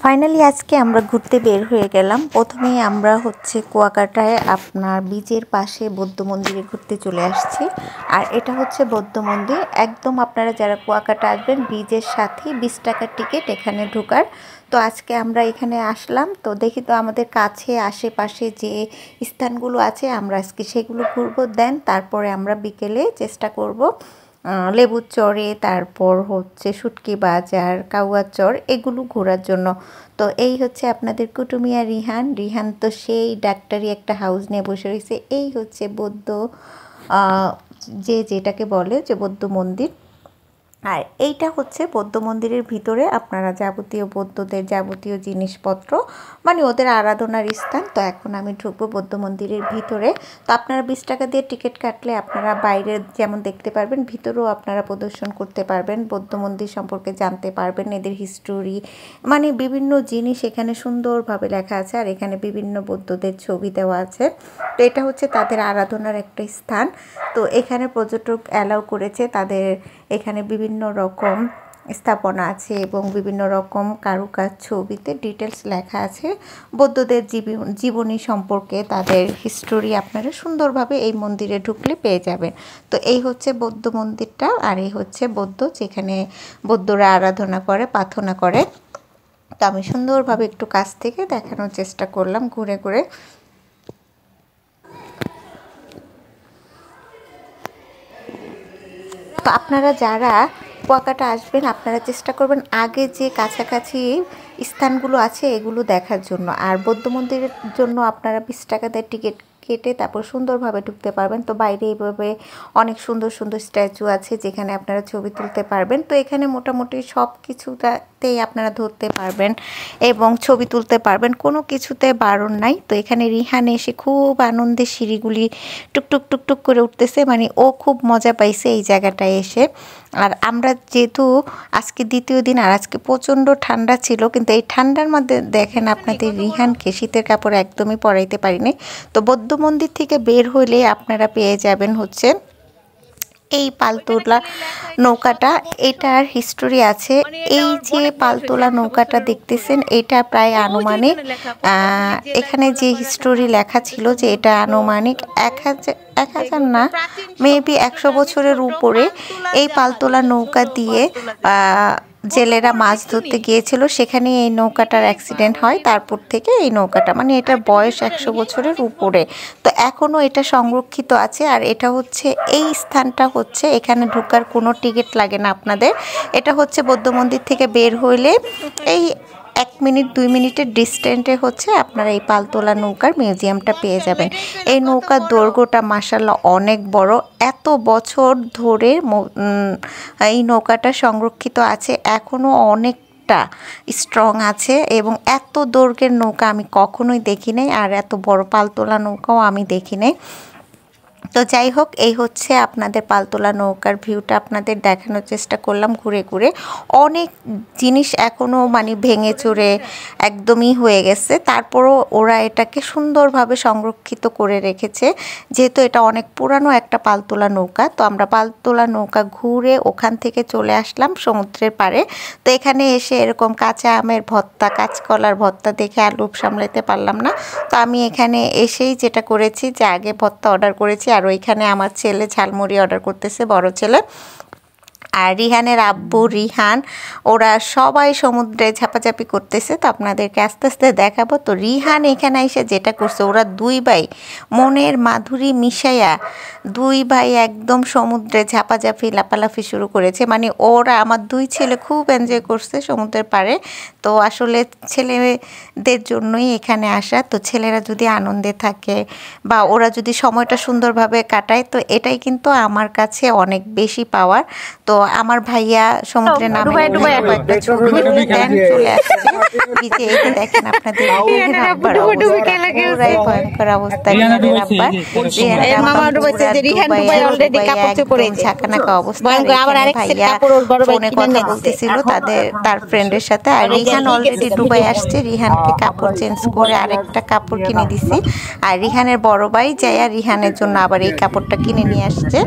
Finally আজকে আমরা ঘুরতে বের হয়ে গেলাম। প্রথমেই আমরা কুয়াকাটায় আপনার বিচের পাশে বৌদ্ধ মন্দিরে ঘুরতে চলে আসছি। আর এটা হচ্ছে বৌদ্ধ মন্দির, একদম আপনারা যারা কুয়াকাটা আসবেন বিচের সাথেই 20 টাকার টিকিট এখানে ঢোকার। তো আজকে আমরা এখানে আসলাম, তো দেখি তো আমাদের কাছে আশেপাশে যে স্থানগুলো আছে আমরা আজকে সেগুলো ঘুরবো। দেন তারপরে আমরা বিকেলে চেষ্টা করব লেবুর চরে, তারপর শুটকি বাজার, কাউয়ার চর এগুলো ঘোরার জন্য। তো এই হচ্ছে আপনাদের কুটুমিয়া রিহান তো সেই ডাক্তারি একটা হাউস নিয়ে বসে রয়েছে। এই হচ্ছে বৌদ্ধ যেটাকে বলে যে বৌদ্ধ মন্দির। আর এইটা হচ্ছে বৌদ্ধ মন্দিরের ভিতরে আপনারা যাবতীয় বৌদ্ধদের যাবতীয় জিনিসপত্র, মানে ওদের আরাধনার স্থান। তো এখন আমি ঢুকবো বৌদ্ধ মন্দিরের ভিতরে। তো আপনারা 20 টাকা দিয়ে টিকিট কাটলে আপনারা বাইরে যেমন দেখতে পারবেন, ভিতরেও আপনারা প্রদর্শন করতে পারবেন, বৌদ্ধ মন্দির সম্পর্কে জানতে পারবেন, এদের হিস্টোরি, মানে বিভিন্ন জিনিস এখানে সুন্দরভাবে লেখা আছে। আর এখানে বিভিন্ন বৌদ্ধদের ছবি দেওয়া আছে। তো এটা হচ্ছে তাদের আরাধনার একটা স্থান। তো এখানে পর্যটক অ্যালাউ করেছে, তাদের এখানে বিভিন্ন রকম স্থাপনা আছে এবং বিভিন্ন রকম কারুকাজ ছবিতে ডিটেলস লেখা আছে বৌদ্ধদের জীবনী সম্পর্কে, তাদের হিস্টোরি আপনারা সুন্দরভাবে এই মন্দিরে ঢুকলে পেয়ে যাবেন। তো এই হচ্ছে বৌদ্ধ মন্দিরটা, আর এই হচ্ছে বৌদ্ধ, যেখানে বৌদ্ধরা আরাধনা করে, প্রার্থনা করে। তো আমি সুন্দরভাবে একটু কাছ থেকে দেখানোর চেষ্টা করলাম ঘুরে ঘুরে। তো আপনারা যারা কুয়াকাটা আসবেন আপনারা চেষ্টা করবেন আগে যে কাছাকাছি স্থানগুলো আছে এগুলো দেখার জন্য। আর বৌদ্ধ মন্দিরের জন্য আপনারা 20 টাকা দিয়ে টিকিট কেটে তারপর সুন্দরভাবে ঢুকতে পারবেন। তো বাইরে এইভাবে অনেক সুন্দর সুন্দর স্ট্যাচু আছে যেখানে আপনারা ছবি তুলতে পারবেন। তো এখানে মোটামুটি সব কিছুতেই আপনারা ধরতে পারবেন এবং ছবি তুলতে পারবেন, কোনো কিছুতে বারণ নাই। তো এখানে রিহান এসে খুব আনন্দে সিঁড়িগুলি টুকটুক টুকটুক করে উঠতেছে, মানে ও খুব মজা পাইছে এই জায়গাটায় এসে। আর আমরা যেহেতু আজকে দ্বিতীয় দিন, আর আজকে প্রচণ্ড ঠান্ডা ছিল, কিন্তু এই ঠান্ডার মধ্যে দেখেন আপনাদের রিহানকে শীতের কাপড় একদমই পরাইতে পারিনি। তো বৌদ্ধ মন্দির থেকে বের হইলে আপনারা পেয়ে যাবেন এই পালতোলা নৌকাটা। এটার হিস্টোরি আছে। এই যে পালতোলা নৌকাটা দেখতেছেন এটা প্রায় আনুমানিক এখানে যে হিস্টোরি লেখা ছিল যে এটা আনুমানিক 1000 না, মেবি 100 বছরের উপরে এই পালতোলা নৌকা দিয়ে জেলেরা মাছ ধরতে গিয়েছিল, সেখানে এই নৌকাটার অ্যাক্সিডেন্ট হয়। তারপর থেকে এই নৌকাটা, মানে এটার বয়স 100 বছরের উপরে। তো এখনও এটা সংরক্ষিত আছে। আর এটা এই স্থানটা এখানে ঢোকার কোনো টিকিট লাগে না আপনাদের। এটা বৌদ্ধ মন্দির থেকে বের হইলে এই 1 মিনিট 2 মিনিটের ডিস্টেন্সে আপনারা এই পালতোলা নৌকার মিউজিয়ামটা পেয়ে যাবেন। এই নৌকার দৈর্ঘ্যটা মাশাআল্লাহ অনেক বড়। এত বছর ধরে এই নৌকাটা সংরক্ষিত আছে, এখনও অনেকটা স্ট্রং আছে এবং এত দৈর্ঘ্যের নৌকা আমি কখনোই দেখি নাই, আর এত বড় পালতোলা নৌকাও আমি দেখি নাই। তো যাই হোক, এই আপনাদের পালতোলা নৌকার ভিউটা আপনাদের দেখানোর চেষ্টা করলাম ঘুরে ঘুরে। অনেক জিনিস এখনও মানে ভেঙে চুরে একদমই হয়ে গেছে, তারপরও ওরা এটাকে সুন্দরভাবে সংরক্ষিত করে রেখেছে, যেহেতু এটা অনেক পুরানো একটা পালতোলা নৌকা। তো আমরা পালতোলা নৌকা ঘুরে ওখান থেকে চলে আসলাম সমুদ্রের পাড়ে। তো এখানে এসে এরকম কাঁচা আমের ভর্তা, কাঁচকলার ভর্তা দেখে আর লোভ সামলাতে পারলাম না। তো আমি এখানে এসেই যেটা করেছি যে আগে ভর্তা অর্ডার করেছি, আর ওইখানে আমার ছেলে ঝালমুড়ি অর্ডার করতেছে, বড় ছেলে। আর রিহানের আব্বু রিহান ওরা সবাই সমুদ্রে ঝাপাঝাপি করতেছে। তো আপনাদেরকে আস্তে আস্তে দেখাবো। তো রিহান এখানে এসে যেটা করছে, ওরা 2 ভাই মনের মাধুরী মিশাইয়া 2 ভাই একদম সমুদ্রে ঝাপাঝাপি লাফালাফি শুরু করেছে। মানে ওরা, আমার 2 ছেলে খুব এনজয় করছে সমুদ্রের পাড়ে। তো আসলে ছেলেদের জন্যই এখানে আসা। তো ছেলেরা যদি আনন্দে থাকে বা ওরা যদি সময়টা সুন্দরভাবে কাটায়, তো এটাই কিন্তু আমার কাছে অনেক বেশি পাওয়ার। তো আমার ভাইয়া সমুদ্রে নামে একটা ছবি দেন চলে আসছে। এই যে দেখেন আপনাদের ভয়ঙ্কর অবস্থা, ঝাঁকানাকা অবস্থা। ভাইয়া ফোনে কথা বলতেছিল তার ফ্রেন্ডের সাথে। আর রিহান অলরেডি দুবাই আসছে, রিহানকে কাপড় চেঞ্জ করে আরেকটা কাপড় কিনে দিছি। আর রিহানের বড় ভাই যাইয়া রিহানের জন্য আবার এই কাপড়টা কিনে নিয়ে আসছে।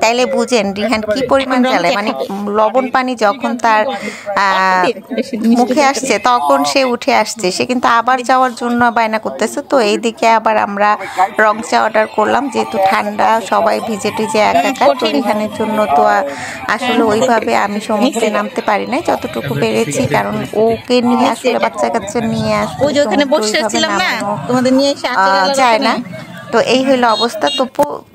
তাইলে বুঝেন রিহান কি পরিমাণ জ্বালায়, মানে লবণ পানি যখন তার মুখে আসছে তখন সে উঠে আসছে, সে কিন্তু আবার যাওয়ার জন্য বায়না করতেছে। তো এইদিকে আবার আমরা রং চা অর্ডার করলাম, যেহেতু ঠান্ডা সবাই ভিজে টিজে একাকার। তো রিহানের জন্য তো আসলে ওইভাবে আমি সমুদ্রে নামতে পারি নাই, যতটুকু পেরেছি, কারণ ওকে নিয়ে আসলে বাচ্চা কাচ্চা নিয়ে আসলে সমুদ্র ওইভাবে নামানো যায় না। তো এই হইলো অবস্থা। তো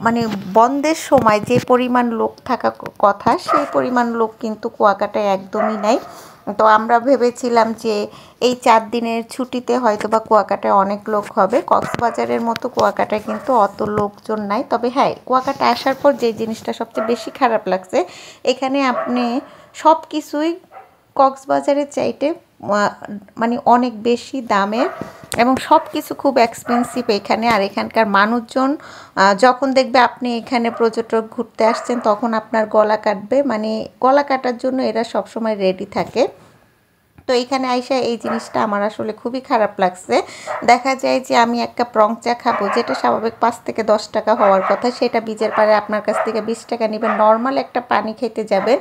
মানে বন্ধের সময় যে পরিমাণ লোক থাকা কথা সেই পরিমাণ লোক কিন্তু কুয়াকাটায় একদমই নাই। তো আমরা ভেবেছিলাম যে এই 4 দিনের ছুটিতে হয়তো বা কুয়াকাটায় অনেক লোক হবে, কক্সবাজারের মতো কুয়াকাটায় কিন্তু অত লোকজন নাই। তবে হ্যাঁ, কুয়াকাটা আসার পর যে জিনিসটা সবচেয়ে বেশি খারাপ লাগছে, এখানে আপনি সব কিছুই কক্সবাজারের চাইতে মানে অনেক বেশি দামের এবং সব কিছু খুব এক্সপেন্সিভ এখানে। আর এখানকার মানুষজন যখন দেখবে আপনি এখানে পর্যটক ঘুরতে আসছেন তখন আপনার গলা কাটবে, মানে গলা কাটার জন্য এরা সবসময় রেডি থাকে। তো এখানে আইসা এই জিনিসটা আমার আসলে খুবই খারাপ লাগছে। দেখা যায় যে আমি এক কাপ রং চা খাবো, যেটা স্বাভাবিক 5 থেকে 10 টাকা হওয়ার কথা, সেটা বিচের পাড়ে আপনার কাছ থেকে 20 টাকা নেবেন। নর্মাল একটা পানি খেতে যাবেন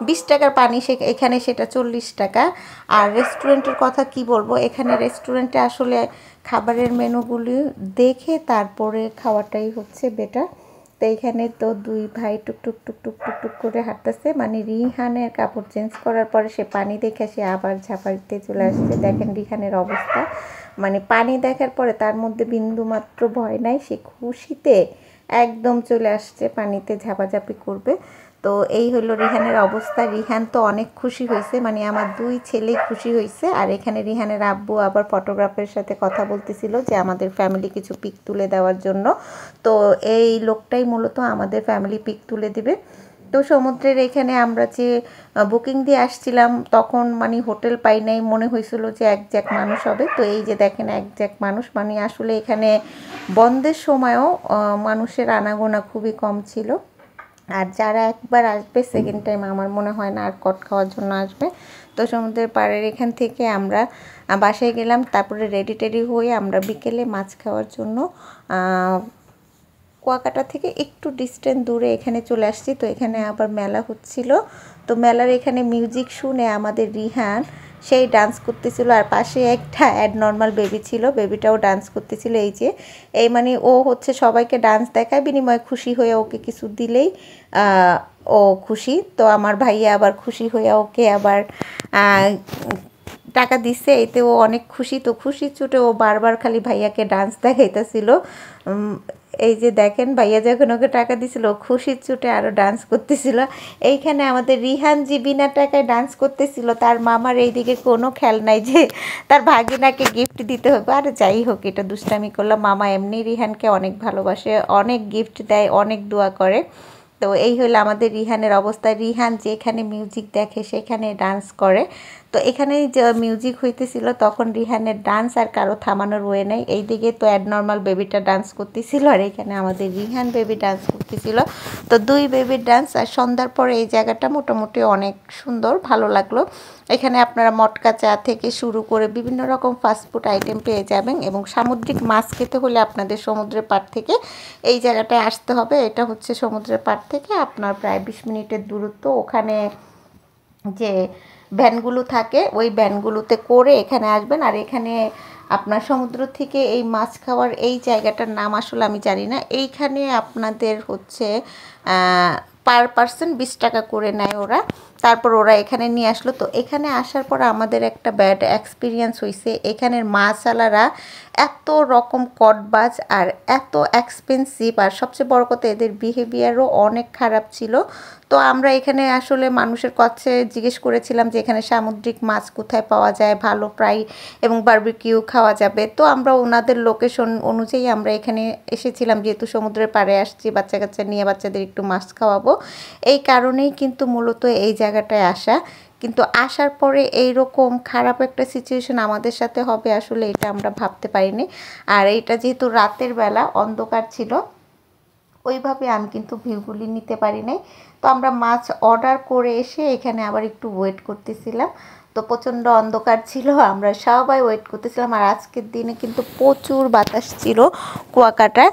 20 টাকার পানি, এখানে সেটা 40 টাকা। আর রেস্টুরেন্টের কথা কি বলবো, এখানে রেস্টুরেন্টে আসলে খাবারের মেনুগুলি দেখে তারপরে খাওয়াটাই হচ্ছে বেটার। তো এইখানে তো দুই ভাই টুকটুক টুকটুক টুকটুক করে হাঁটতেছে, মানে রিহানের কাপড় চেঞ্জ করার পরে সে পানি দেখে সে আবার ঝাঁপাইতে চলে আসছে। দেখেন রিহানের অবস্থা, মানে পানি দেখার পরে তার মধ্যে বিন্দুমাত্র ভয় নাই, সে খুশিতে একদম চলে আসছে পানিতে ঝাপাঝাপি করবে। তো এই হলো রিহানের অবস্থা। রিহান তো অনেক খুশি হয়েছে, মানে আমার 2 ছেলেই খুশি হয়েছে। আর এখানে রিহানের আব্বু আবার ফটোগ্রাফের সাথে কথা বলতেছিল যে আমাদের ফ্যামিলি কিছু পিক তুলে দেওয়ার জন্য। তো এই লোকটাই মূলত আমাদের ফ্যামিলি পিক তুলে দিবে। তো সমুদ্রের এখানে আমরা যে বুকিং দিয়ে আসছিলাম তখন মানে হোটেল পাই নাই, মনে হয়েছিল যে একজ্যাক মানুষ হবে। তো এই যে দেখেন একজ্যাক মানুষ, মানে আসলে এখানে বন্ধের সময়ও মানুষের আনাগোনা খুবই কম ছিল। আর যারা একবার আসবে সেকেন্ড টাইম আমার মনে হয় না আর কট খাওয়ার জন্য আসবে। তো সমুদ্রের পাড়ের এখান থেকে আমরা বাসায় গেলাম, তারপরে রেডি টেডি হয়ে আমরা বিকেলে মাছ খাওয়ার জন্য কুয়াকাটা থেকে একটু ডিস্টেন্স দূরে এখানে চলে আসছি। তো এখানে আবার মেলা হচ্ছিল, তো মেলার এখানে মিউজিক শুনে আমাদের রিহান সেই ডান্স করতেছিল, আর পাশে একটা অ্যাডনর্মাল বেবি ছিল, বেবিটাও ডান্স করতেছিল। এই যে এই মানে ও হচ্ছে সবাইকে ডান্স দেখায়, বিনিময়ে খুশি হয়ে ওকে কিছু দিলেই ও খুশি। তো আমার ভাইয়া আবার খুশি হয়ে ওকে আবার টাকা দিচ্ছে, এতে ও অনেক খুশি। তো খুশি ছুটে ও বারবার খালি ভাইয়াকে ডান্স দেখাইতেছিল। এই যে দেখেন ভাইয়া যখন ওকে টাকা দিছিল খুশির চুটে আরও ডান্স করতেছিল। এইখানে আমাদের রিহান যে বিনা টাকায় ডান্স করতেছিল, তার মামার এইদিকে কোনো খেয়াল নাই যে তার ভাগিনাকে গিফট দিতে হবে। আর যাই হোক, এটা দুষ্টামি করলাম। মামা এমনি রিহানকে অনেক ভালোবাসে, অনেক গিফট দেয়, অনেক দোয়া করে। তো এই হলো আমাদের রিহানের অবস্থা। রিহান যেখানে মিউজিক দেখে সেখানে ডান্স করে। তো এখানে যে মিউজিক হইতেছিল তখন রিহানের ডান্স আর কারো থামানোর ওয়ে নেই। এইদিকে তো অ্যাডনর্মাল বেবিটা ডান্স করতেছিল, আর এখানে আমাদের রিহান বেবি ডান্স করতেছিল। তো 2 বেবির ডান্স। আর সন্ধ্যার পরে এই জায়গাটা মোটামুটি অনেক সুন্দর, ভালো লাগলো। এখানে আপনারা মটকা চা থেকে শুরু করে বিভিন্ন রকম ফাস্টফুড আইটেম পেয়ে যাবেন, এবং সামুদ্রিক মাছ খেতে হলে আপনাদের সমুদ্রের পাড় থেকে এই জায়গাটায় আসতে হবে। এটা হচ্ছে সমুদ্রের পাড় থেকে আপনার প্রায় 20 মিনিটের দূরত্ব। ওখানে যে ভ্যানগুলো থাকে ওই ভ্যানগুলোতে করে এখানে আসবেন। আর এখানে আপনার সমুদ্র থেকে এই মাছ খাওয়ার এই জায়গাটার নাম আসলে আমি জানি না। এইখানে আপনাদের হচ্ছে পার পার্সন 20 টাকা করে নেয় ওরা। তারপর ওরা এখানে নিয়ে আসলো। তো এখানে আসার পর আমাদের একটা ব্যাড এক্সপিরিয়েন্স হয়েছে। এখানের মাছওয়ালারা এত রকম কটবাজ আর এত এক্সপেন্সিভ, আর সবচেয়ে বড় কথা এদের বিহেভিয়ারও অনেক খারাপ ছিল। তো আমরা এখানে আসলে মানুষের কাছে জিজ্ঞেস করেছিলাম যে এখানে সামুদ্রিক মাছ কোথায় পাওয়া যায় ভালো প্রায় এবং বারবিকিউ খাওয়া যাবে। তো আমরা ওনাদের লোকেশন অনুযায়ী আমরা এখানে এসেছিলাম, যেহেতু সমুদ্রের পাড়ে আসছি, বাচ্চা কাচ্চা নিয়ে বাচ্চাদের একটু মাছ খাওয়াবো, এই কারণেই কিন্তু মূলত এই জায়গাটায় আসা। কিন্তু আসার পরে এই রকম খারাপ একটা সিচুয়েশন আমাদের সাথে হবে আসলে এটা আমরা ভাবতে পারিনি। আর এইটা যেহেতু রাতের বেলা অন্ধকার ছিল, ওইভাবে আমি কিন্তু ভিউগুলি নিতে পারি নাই। তো আমরা মাছ অর্ডার করে এসে এখানে আবার একটু ওয়েট করতেছিলাম। তো প্রচণ্ড অন্ধকার ছিল, আমরা সবাই ওয়েট করতেছিলাম। আর আজকের দিনে কিন্তু প্রচুর বাতাস ছিল কুয়াকাটায়।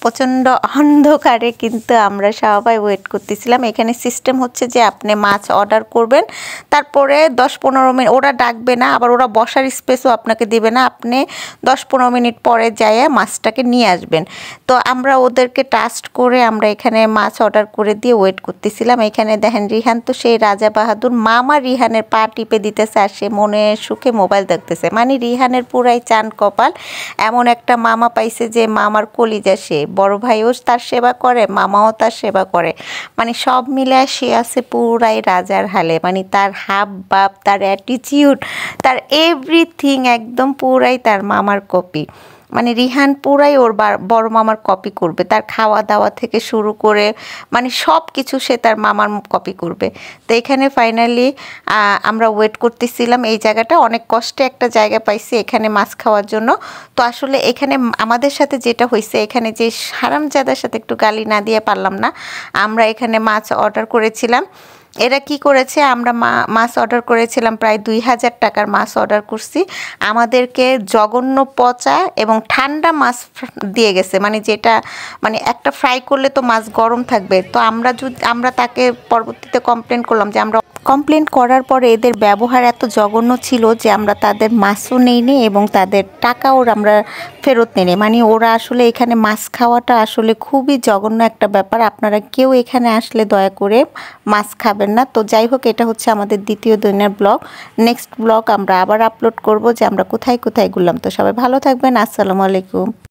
প্রচণ্ড অন্ধকারে কিন্তু আমরা সবাই ওয়েট করতেছিলাম। এখানে সিস্টেম হচ্ছে যে আপনি মাছ অর্ডার করবেন, তারপরে 10-15 মিনিট ওরা ডাকবে না, আবার ওরা বসার স্পেসও আপনাকে দিবে না, আপনি 10-15 মিনিট পরে যাইয়া মাছটাকে নিয়ে আসবেন। তো আমরা ওদেরকে ট্রাস্ট করে আমরা এখানে মাছ অর্ডার করে দিয়ে ওয়েট করতেছিলাম। এখানে দেখেন রিহান তো সেই রাজা বাহাদুর, মামা রিহানের পা টিপে দিতেছে আর সে মনে সুখে মোবাইল দেখতেছে। মানে রিহানের পুরাই চান কপাল, এমন একটা মামা পাইছে যে মামার কলিজা। সে বড় ভাইও তার সেবা করে, মামাও তার সেবা করে, মানে সব মিলে সে আছে পুরাই রাজার হালে। মানে তার হাব ভাব, তার অ্যাটিটিউড, তার এভরিথিং একদম পুরাই তার মামার কপি। মানে রিহান পুরাই ওর বড় মামার কপি করবে, তার খাওয়া দাওয়া থেকে শুরু করে মানে সব কিছু সে তার মামার কপি করবে। তো এখানে ফাইনালি আমরা ওয়েট করতেছিলাম। এই জায়গাটা অনেক কষ্টে একটা জায়গা পাইছি এখানে মাছ খাওয়ার জন্য। তো আসলে এখানে আমাদের সাথে যেটা হয়েছে, এখানে যে হারামজাদার সাথে একটু গালি না দিয়ে পারলাম না। আমরা এখানে মাছ অর্ডার করেছিলাম, এরা কি করেছে, আমরা মাছ অর্ডার করেছিলাম প্রায় 2000 টাকার মাছ অর্ডার করছি, আমাদেরকে জঘন্য পচা এবং ঠান্ডা মাছ দিয়ে গেছে। মানে যেটা মানে একটা ফ্রাই করলে তো মাছ গরম থাকবে। তো আমরা তাকে পরবর্তীতে কমপ্লেন করলাম, যে আমরা কমপ্লেন করার পরে এদের ব্যবহার এত জঘন্য ছিল যে আমরা তাদের মাছও নেইনি এবং তাদের টাকাও আমরা ফেরত নেই। মানে ওরা আসলে এখানে মাছ খাওয়াটা আসলে খুবই জঘন্য একটা ব্যাপার। আপনারা কেউ এখানে আসলে দয়া করে মাছ খাবেন না। তো যাই হোক, এটা হচ্ছে আমাদের দ্বিতীয় দিনের ব্লগ। নেক্সট ব্লগ আমরা আবার আপলোড করব যে আমরা কোথায় কোথায় ঘুরলাম। তো সবাই ভালো থাকবেন, আসসালামু আলাইকুম।